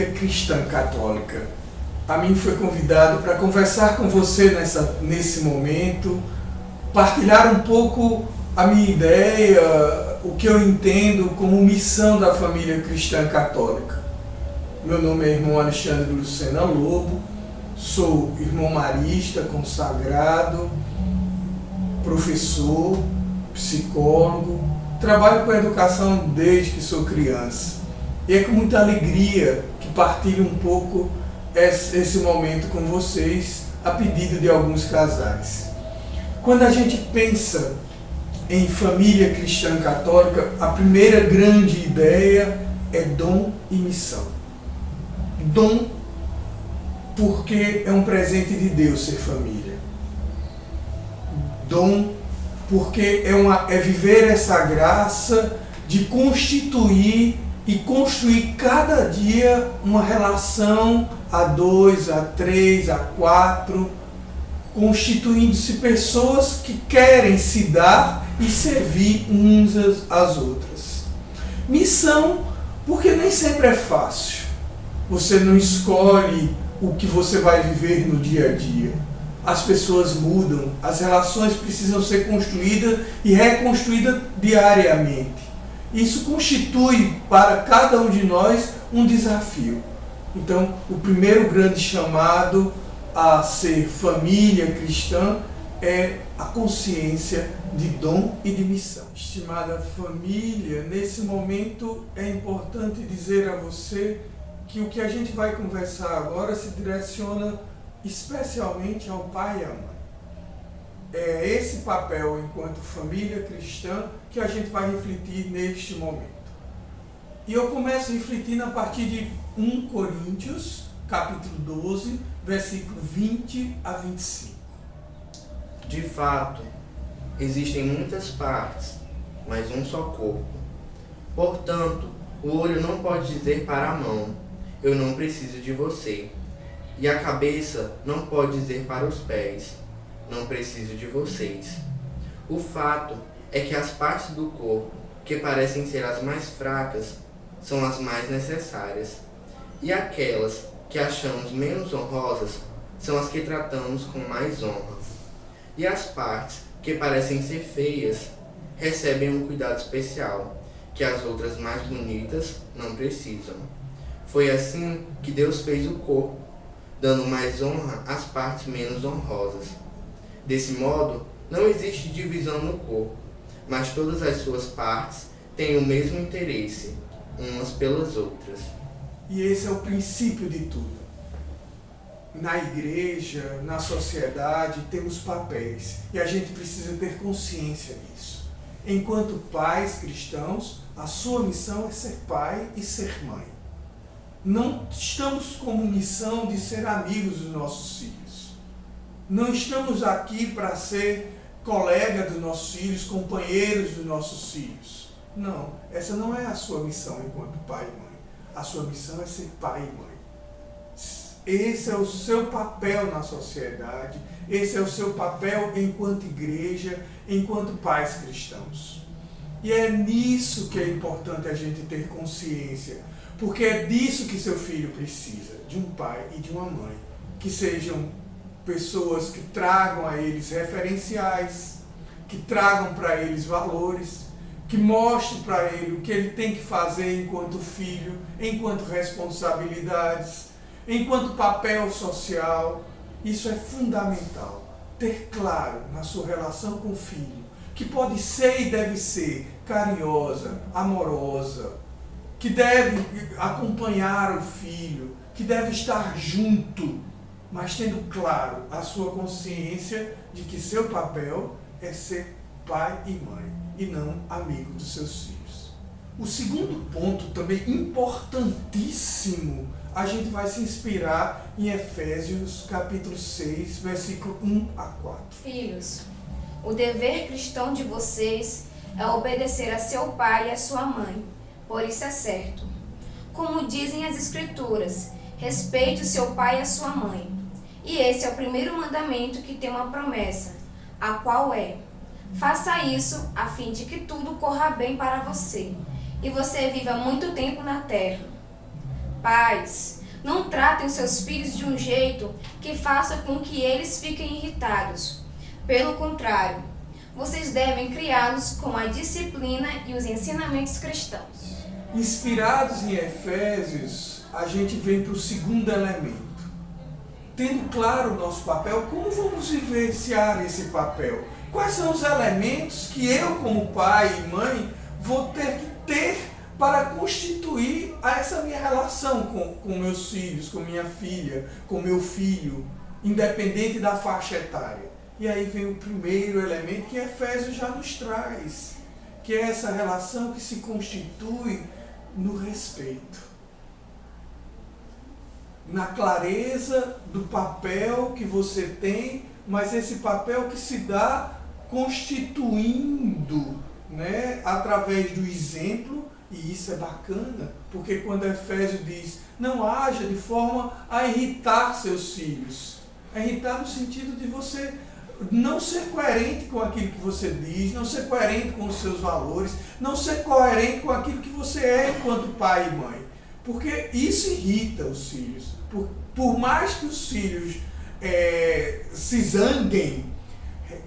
família cristã católica. A mim foi convidado para conversar com você nesse momento, partilhar um pouco a minha ideia, o que eu entendo como missão da família cristã católica. Meu nome é irmão Alexandre Lucena Lobo, sou irmão marista, consagrado, professor, psicólogo, trabalho com a educação desde que sou criança. E é com muita alegria que partilho um pouco esse momento com vocês, a pedido de alguns casais. Quando a gente pensa em família cristã católica, a primeira grande ideia é dom e missão. Dom, porque é um presente de Deus ser família. Dom, porque é viver essa graça de constituir e construir cada dia uma relação a 2, a 3, a 4, constituindo-se pessoas que querem se dar e servir uns às outras. Missão, porque nem sempre é fácil. Você não escolhe o que você vai viver no dia a dia. As pessoas mudam, as relações precisam ser construídas e reconstruídas diariamente. Isso constitui para cada um de nós um desafio. Então, o primeiro grande chamado a ser família cristã é a consciência de dom e de missão. Estimada família, nesse momento é importante dizer a você que o que a gente vai conversar agora se direciona especialmente ao pai e à mãe. É esse papel enquanto família cristã que a gente vai refletir neste momento. E eu começo refletindo a partir de 1 Coríntios, capítulo 12, versículo 20 a 25. De fato, existem muitas partes, mas um só corpo. Portanto, o olho não pode dizer para a mão, eu não preciso de você. E a cabeça não pode dizer para os pés, não preciso de vocês. O fato é que as partes do corpo que parecem ser as mais fracas são as mais necessárias, e aquelas que achamos menos honrosas são as que tratamos com mais honra. E as partes que parecem ser feias recebem um cuidado especial, que as outras mais bonitas não precisam. Foi assim que Deus fez o corpo, dando mais honra às partes menos honrosas. Desse modo, não existe divisão no corpo, mas todas as suas partes têm o mesmo interesse, umas pelas outras. E esse é o princípio de tudo. Na igreja, na sociedade, temos papéis e a gente precisa ter consciência disso. Enquanto pais cristãos, a sua missão é ser pai e ser mãe. Não estamos como missão de ser amigos dos nossos filhos. Não estamos aqui para ser colega dos nossos filhos, companheiros dos nossos filhos. Não, essa não é a sua missão enquanto pai e mãe. A sua missão é ser pai e mãe. Esse é o seu papel na sociedade, esse é o seu papel enquanto igreja, enquanto pais cristãos. E é nisso que é importante a gente ter consciência, porque é disso que seu filho precisa, de um pai e de uma mãe, que sejam pessoas que tragam a eles referenciais, que tragam para eles valores, que mostrem para ele o que ele tem que fazer enquanto filho, enquanto responsabilidades, enquanto papel social. Isso é fundamental, ter claro na sua relação com o filho, que pode ser e deve ser carinhosa, amorosa, que deve acompanhar o filho, que deve estar junto, mas tendo claro a sua consciência de que seu papel é ser pai e mãe, e não amigo dos seus filhos. O segundo ponto, também importantíssimo, a gente vai se inspirar em Efésios capítulo 6, versículo 1 a 4. Filhos, o dever cristão de vocês é obedecer a seu pai e a sua mãe, por isso é certo. Como dizem as Escrituras, respeite o seu pai e a sua mãe. E esse é o primeiro mandamento que tem uma promessa, a qual é: faça isso a fim de que tudo corra bem para você, e você viva muito tempo na terra. Pais, não tratem seus filhos de um jeito que faça com que eles fiquem irritados. Pelo contrário, vocês devem criá-los com a disciplina e os ensinamentos cristãos. Inspirados em Efésios, a gente vem para o segundo elemento. Tendo claro o nosso papel, como vamos vivenciar esse papel? Quais são os elementos que eu, como pai e mãe, vou ter que ter para constituir essa minha relação com meus filhos, com minha filha, com meu filho, independente da faixa etária? E aí vem o primeiro elemento que Efésios já nos traz, que é essa relação que se constitui no respeito, na clareza do papel que você tem, mas esse papel que se dá constituindo, né, através do exemplo. E isso é bacana, porque quando Efésios diz, não haja de forma a irritar seus filhos, é irritar no sentido de você não ser coerente com aquilo que você diz, não ser coerente com os seus valores, não ser coerente com aquilo que você é enquanto pai e mãe. Porque isso irrita os filhos. Por mais que os filhos se zanguem,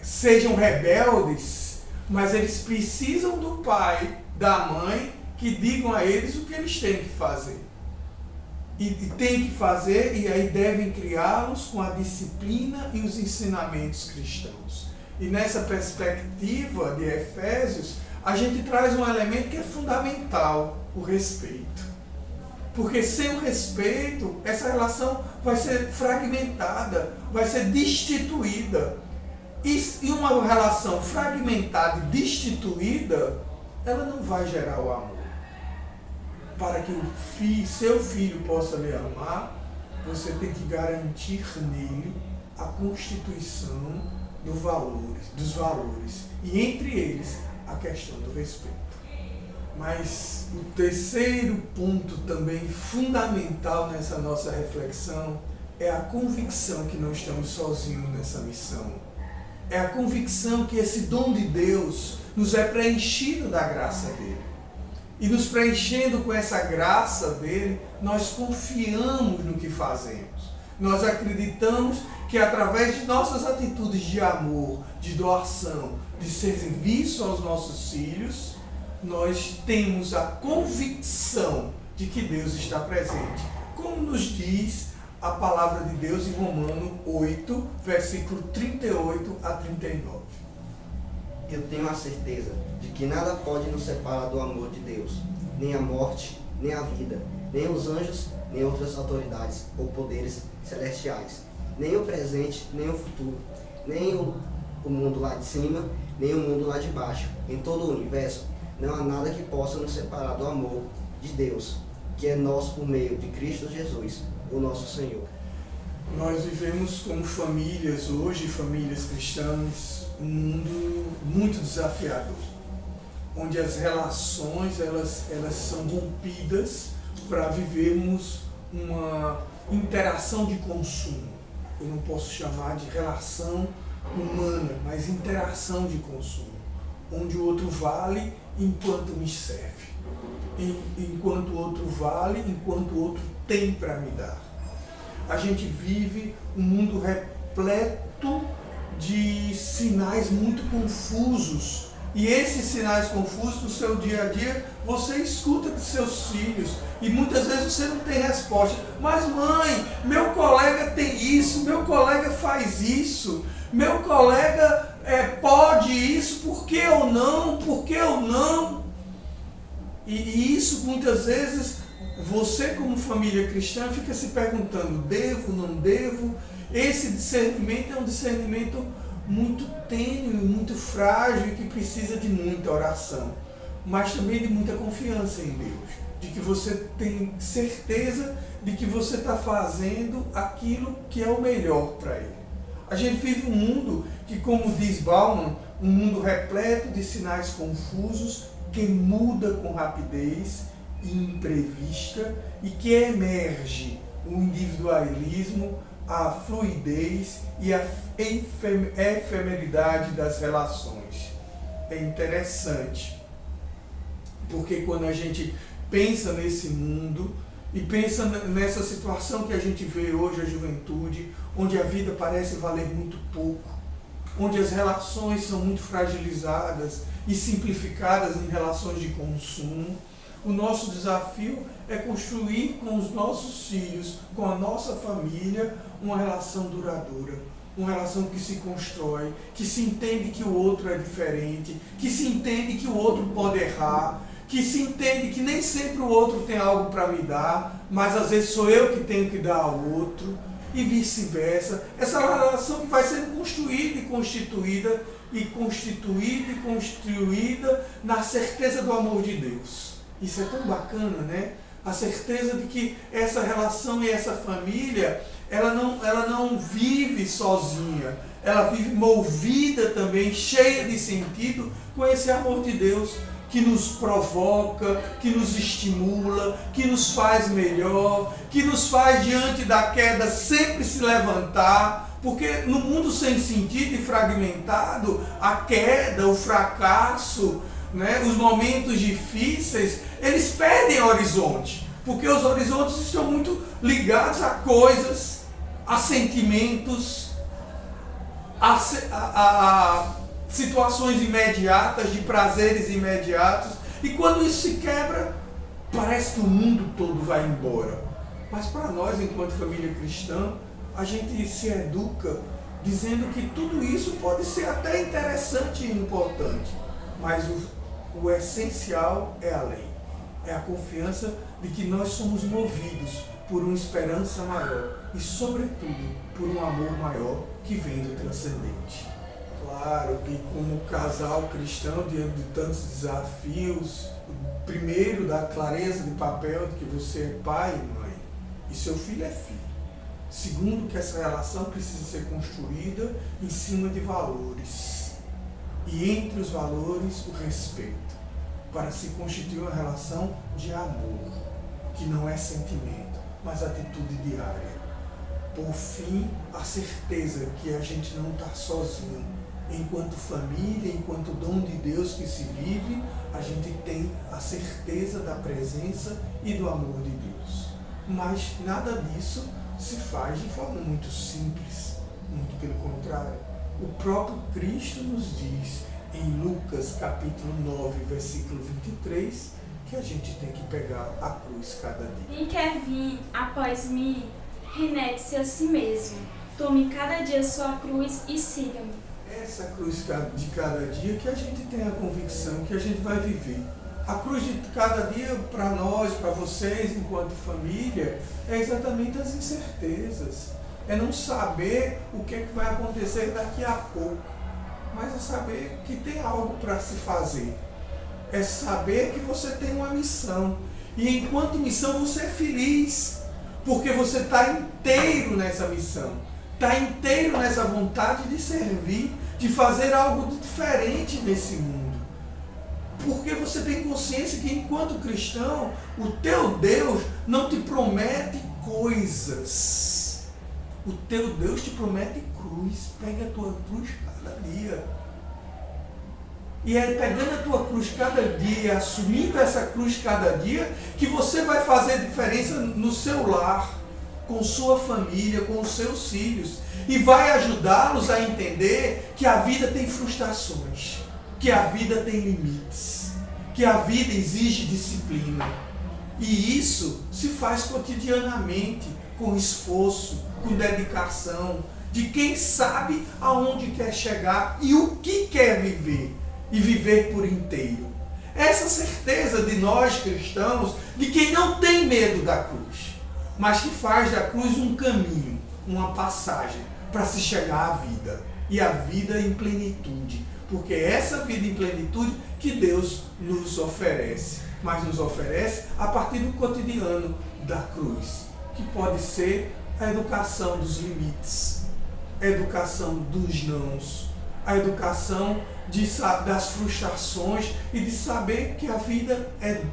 sejam rebeldes, mas eles precisam do pai, da mãe, que digam a eles o que eles têm que fazer. E têm que fazer, e aí devem criá-los com a disciplina e os ensinamentos cristãos. E nessa perspectiva de Efésios, a gente traz um elemento que é fundamental, o respeito. Porque sem o respeito, essa relação vai ser fragmentada, vai ser destituída. E uma relação fragmentada e destituída, ela não vai gerar o amor. Para que seu filho possa lhe amar, você tem que garantir nele a constituição dos valores. E entre eles, a questão do respeito. Mas o terceiro ponto também fundamental nessa nossa reflexão é a convicção que não estamos sozinhos nessa missão. É a convicção que esse dom de Deus nos é preenchido da graça dele. E nos preenchendo com essa graça dele, nós confiamos no que fazemos. Nós acreditamos que através de nossas atitudes de amor, de doação, de serviço aos nossos filhos, nós temos a convicção de que Deus está presente. Como nos diz a palavra de Deus em Romanos 8, versículo 38 a 39. Eu tenho a certeza de que nada pode nos separar do amor de Deus, nem a morte, nem a vida, nem os anjos, nem outras autoridades ou poderes celestiais, nem o presente, nem o futuro, nem o mundo lá de cima, nem o mundo lá de baixo. Em todo o universo, não há nada que possa nos separar do amor de Deus, que é nosso por meio de Cristo Jesus, o nosso Senhor. Nós vivemos como famílias hoje, famílias cristãs, um mundo muito desafiador, onde as relações elas são rompidas para vivermos uma interação de consumo. Eu não posso chamar de relação humana, mas interação de consumo, onde o outro vale enquanto me serve, enquanto o outro vale, enquanto o outro tem para me dar. A gente vive um mundo repleto de sinais muito confusos. E esses sinais confusos no seu dia a dia, você escuta de seus filhos. E muitas vezes você não tem resposta. Mas mãe, meu colega tem isso, meu colega faz isso, meu colega pode isso, por que eu não? Por que eu não? E isso muitas vezes, você como família cristã fica se perguntando, devo, não devo? Esse discernimento é um discernimento muito tênue, muito frágil e que precisa de muita oração, mas também de muita confiança em Deus, de que você tem certeza de que você está fazendo aquilo que é o melhor para Ele. A gente vive um mundo que, como diz Bauman, um mundo repleto de sinais confusos que muda com rapidez e imprevista e que emerge o individualismo, a fluidez e a efemeridade das relações. É interessante, porque quando a gente pensa nesse mundo e pensa nessa situação que a gente vê hoje, a juventude, onde a vida parece valer muito pouco, onde as relações são muito fragilizadas e simplificadas em relações de consumo. O nosso desafio é construir com os nossos filhos, com a nossa família, uma relação duradoura, uma relação que se constrói, que se entende que o outro é diferente, que se entende que o outro pode errar, que se entende que nem sempre o outro tem algo para me dar, mas às vezes sou eu que tenho que dar ao outro, e vice-versa. Essa relação que vai sendo construída e constituída, e construída na certeza do amor de Deus. Isso é tão bacana, né? A certeza de que essa relação e essa família, ela não vive sozinha, ela vive movida também, cheia de sentido, com esse amor de Deus, que nos provoca, que nos estimula, que nos faz melhor, que nos faz diante da queda sempre se levantar, porque no mundo sem sentido e fragmentado, a queda, o fracasso, né, os momentos difíceis, eles perdem horizonte, porque os horizontes estão muito ligados a coisas, a sentimentos, a situações imediatas, de prazeres imediatos, e quando isso se quebra, parece que o mundo todo vai embora. Mas para nós, enquanto família cristã, a gente se educa dizendo que tudo isso pode ser até interessante e importante, mas o essencial é a lei, é a confiança de que nós somos movidos por uma esperança maior e, sobretudo, por um amor maior que vem do transcendente. Claro que como casal cristão, diante de tantos desafios, primeiro da clareza de papel de que você é pai e mãe, e seu filho é filho. Segundo, que essa relação precisa ser construída em cima de valores. E entre os valores, o respeito, para se constituir uma relação de amor, que não é sentimento, mas atitude diária. Por fim, a certeza que a gente não está sozinho. Enquanto família, enquanto dom de Deus que se vive, a gente tem a certeza da presença e do amor de Deus. Mas nada disso se faz de forma muito simples, muito pelo contrário. O próprio Cristo nos diz em Lucas capítulo 9, versículo 23, que a gente tem que pegar a cruz cada dia. Quem quer vir após mim, renegue-se a si mesmo, tome cada dia sua cruz e siga-me. Essa cruz de cada dia que a gente tem a convicção que a gente vai viver. A cruz de cada dia para nós, para vocês, enquanto família, é exatamente as incertezas. É não saber o que é que vai acontecer daqui a pouco, mas é saber que tem algo para se fazer. É saber que você tem uma missão. E enquanto missão você é feliz, porque você está inteiro nessa missão. Está inteiro nessa vontade de servir, de fazer algo diferente nesse mundo. Porque você tem consciência que enquanto cristão, o teu Deus não te promete coisas. O teu Deus te promete cruz. Pega a tua cruz cada dia. E é pegando a tua cruz cada dia, assumindo essa cruz cada dia, que você vai fazer diferença no seu lar, com sua família, com os seus filhos. E vai ajudá-los a entender que a vida tem frustrações, que a vida tem limites, que a vida exige disciplina. E isso se faz cotidianamente, com esforço, com dedicação, de quem sabe aonde quer chegar e o que quer viver, e viver por inteiro. Essa certeza de nós cristãos, de quem não tem medo da cruz, mas que faz da cruz um caminho, uma passagem para se chegar à vida, e a vida em plenitude, porque é essa vida em plenitude que Deus nos oferece, mas nos oferece a partir do cotidiano da cruz, que pode ser a educação dos limites, a educação dos nãos, a educação das frustrações e de saber que a vida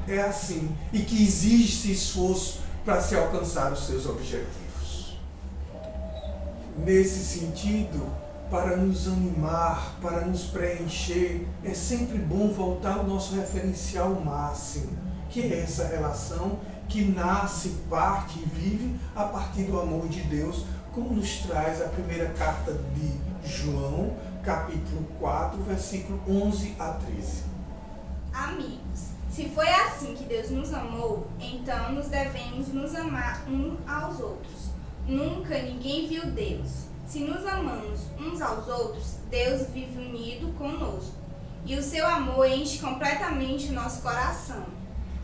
é assim e que existe esforço para se alcançar os seus objetivos. Nesse sentido, para nos animar, para nos preencher, é sempre bom voltar ao nosso referencial máximo, que é essa relação que nasce, parte e vive a partir do amor de Deus, como nos traz a primeira carta de João, capítulo 4, versículo 11 a 13. Amigos, se foi assim que Deus nos amou, então nos devemos nos amar uns aos outros. Nunca ninguém viu Deus. Se nos amamos uns aos outros, Deus vive unido conosco. E o seu amor enche completamente o nosso coração.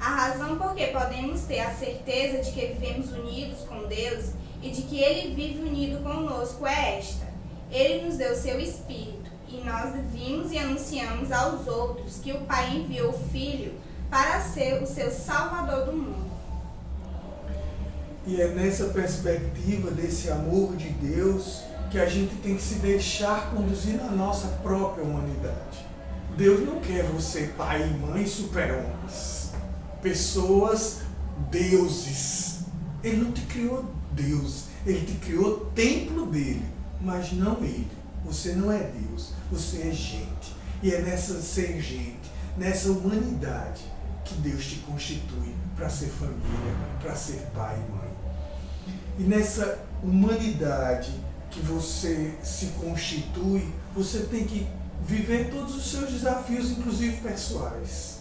A razão por que podemos ter a certeza de que vivemos unidos com Deus e de que Ele vive unido conosco é esta: Ele nos deu seu Espírito, e nós vimos e anunciamos aos outros que o Pai enviou o Filho para ser o seu Salvador do mundo. E é nessa perspectiva desse amor de Deus que a gente tem que se deixar conduzir na nossa própria humanidade. Deus não quer você pai e mãe super-homens, pessoas deuses. Ele não te criou Deus, Ele te criou templo dele, mas não Ele. Você não é Deus, você é gente. E é nessa ser gente, nessa humanidade, que Deus te constitui para ser família, para ser pai e mãe. E nessa humanidade que você se constitui, você tem que viver todos os seus desafios, inclusive pessoais.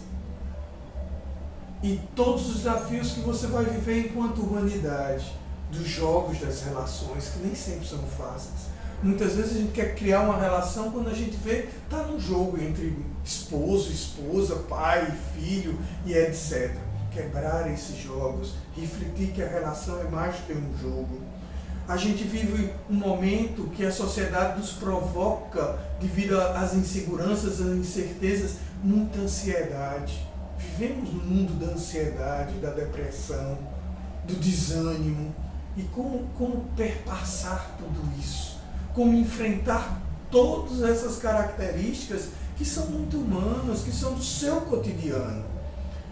E todos os desafios que você vai viver enquanto humanidade, dos jogos, das relações, que nem sempre são fáceis. Muitas vezes a gente quer criar uma relação quando a gente vê, está num jogo entre esposo, esposa, pai, filho e etc. Quebrar esses jogos, refletir que a relação é mais do que um jogo. A gente vive um momento que a sociedade nos provoca, devido às inseguranças, às incertezas, muita ansiedade. Vivemos no mundo da ansiedade, da depressão, do desânimo. E como perpassar tudo isso? Como enfrentar todas essas características que são muito humanas, que são do seu cotidiano.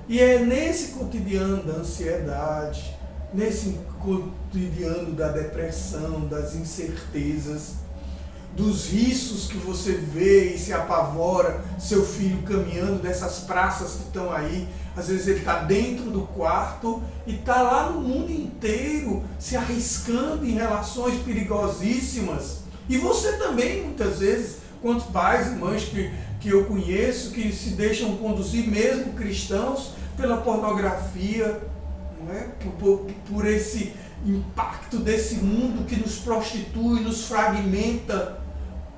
E é nesse cotidiano da ansiedade, nesse cotidiano da depressão, das incertezas, dos riscos que você vê e se apavora, seu filho caminhando dessas praças que estão aí. Às vezes ele está dentro do quarto e está lá no mundo inteiro se arriscando em relações perigosíssimas. E você também, muitas vezes, quantos pais e mães que eu conheço que se deixam conduzir, mesmo cristãos, pela pornografia, não é? Por esse impacto desse mundo que nos prostitui, nos fragmenta.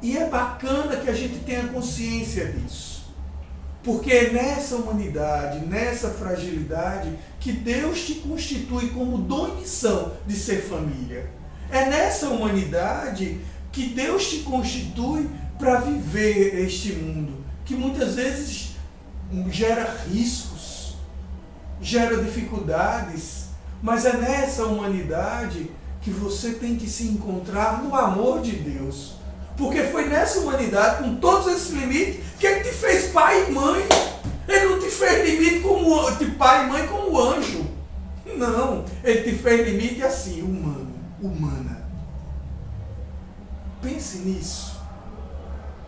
E é bacana que a gente tenha consciência disso. Porque é nessa humanidade, nessa fragilidade, que Deus te constitui como dom e missão de ser família. É nessa humanidade que Deus te constitui para viver este mundo, que muitas vezes gera riscos, gera dificuldades, mas é nessa humanidade que você tem que se encontrar no amor de Deus. Porque foi nessa humanidade, com todos esses limites, que Ele te fez pai e mãe. Ele não te fez limite de pai e mãe como anjo. Não, Ele te fez limite assim, humana. Pense nisso.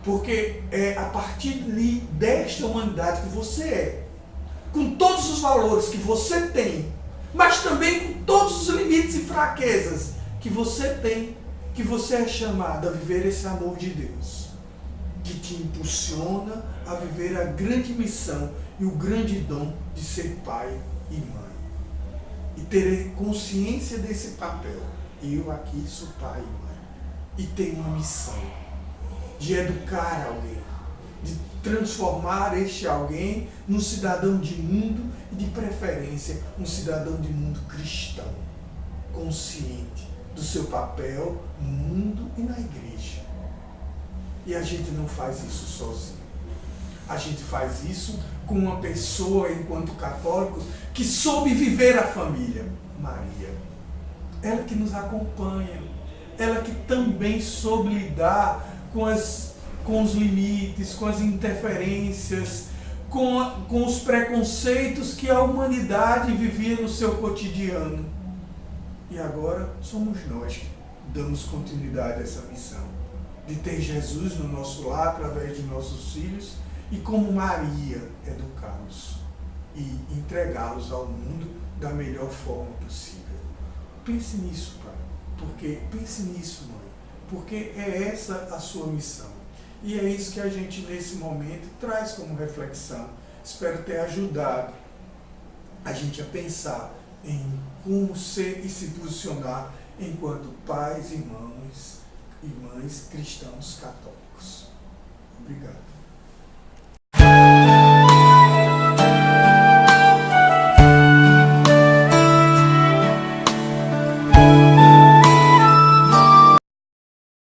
Porque é a partir desta humanidade que você é, com todos os valores que você tem, mas também com todos os limites e fraquezas que você tem, que você é chamado a viver esse amor de Deus, que te impulsiona a viver a grande missão e o grande dom de ser pai e mãe. E ter consciência desse papel. Eu aqui sou pai e mãe. E tenho uma missão de educar alguém, de transformar este alguém num cidadão de mundo e, de preferência, um cidadão de mundo cristão, consciente do seu papel no mundo e na igreja. E a gente não faz isso sozinho. A gente faz isso com uma pessoa, enquanto católicos, que soube viver a família, Maria. Ela que nos acompanha, ela que também soube lidar com os limites, com as interferências, com os preconceitos que a humanidade vivia no seu cotidiano. E agora somos nós que damos continuidade a essa missão, de ter Jesus no nosso lar através de nossos filhos e, como Maria, educá-los e entregá-los ao mundo da melhor forma possível. Pense nisso, pai. Pense nisso, mãe. Porque é essa a sua missão. E é isso que a gente, nesse momento, traz como reflexão. Espero ter ajudado a gente a pensar em como ser e se posicionar enquanto pais, irmãos e mães cristãos católicos. Obrigado.